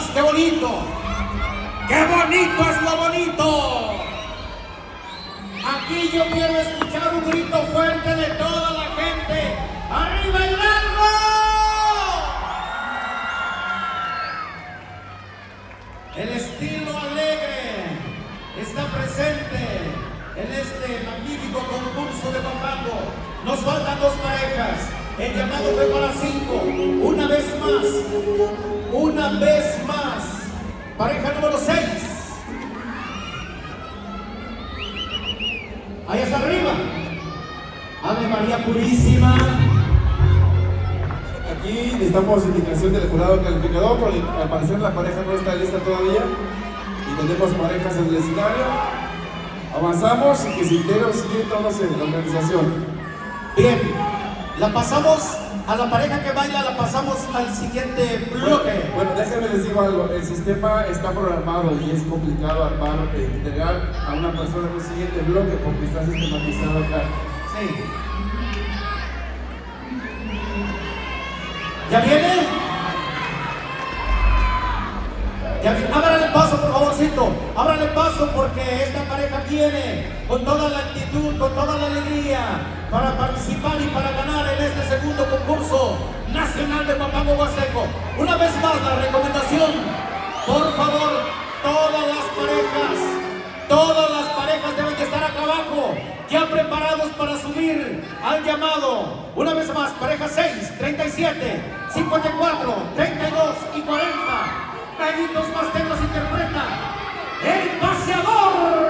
más, qué bonito. ¡Qué bonito es lo bonito! Aquí yo quiero escuchar un grito fuerte de toda la gente. ¡Arriba Hidalgo! El estilo alegre está presente en este magnífico concurso de Papango. Nos faltan 2 parejas. El llamado fue para 5. Una vez más. Pareja número 6. Ahí está arriba. Ave María Purísima. Aquí necesitamos indicación del jurado calificador, porque al parecer la pareja no está lista todavía y tenemos parejas en el escenario. Avanzamos y que se integren sigue todos en la organización. Bien, la pasamos a la pareja que baila, la pasamos al siguiente bloque. Bueno, déjenme les digo algo, el sistema está programado y es complicado armar, integrar a una persona en un siguiente bloque porque está sistematizado acá. Sí. ¿Ya viene? Ábrale paso, por favorcito. Ábrale paso porque esta pareja viene con toda la actitud, con toda la alegría para participar y para ganar en este segundo concurso nacional de Papango Huasteco. Una vez más la recomendación, por favor, todas las parejas deben de estar acá abajo, ya preparados para subir al llamado. Una vez más, pareja 6, 37, 54, 32 y 40. Gallitos Huastecos interpreta El Paseador.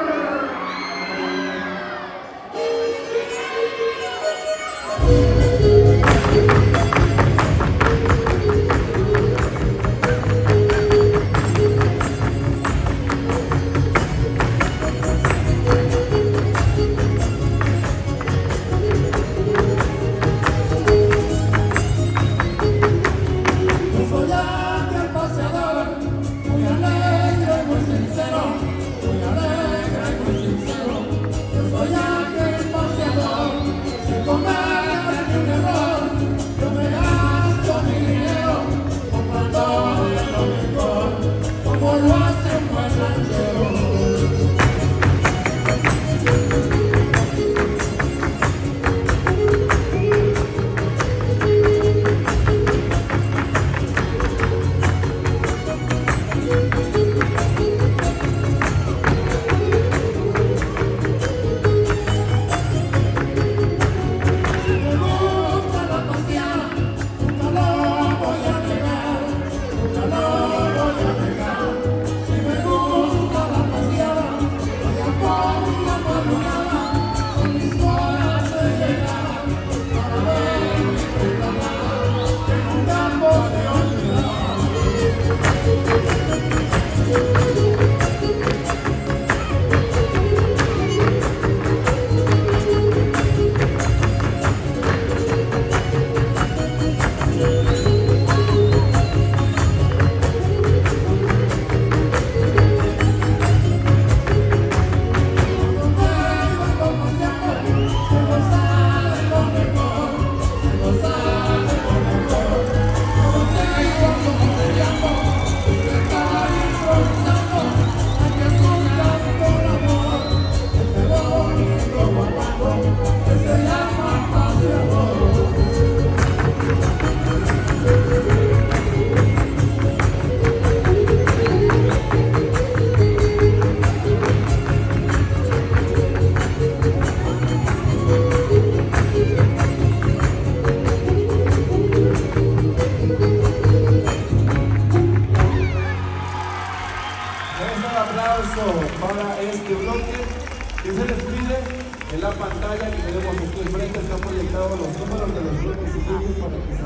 Para este bloque que se despide en la pantalla que tenemos aquí enfrente, están proyectados los números de los bloques siguientes para que se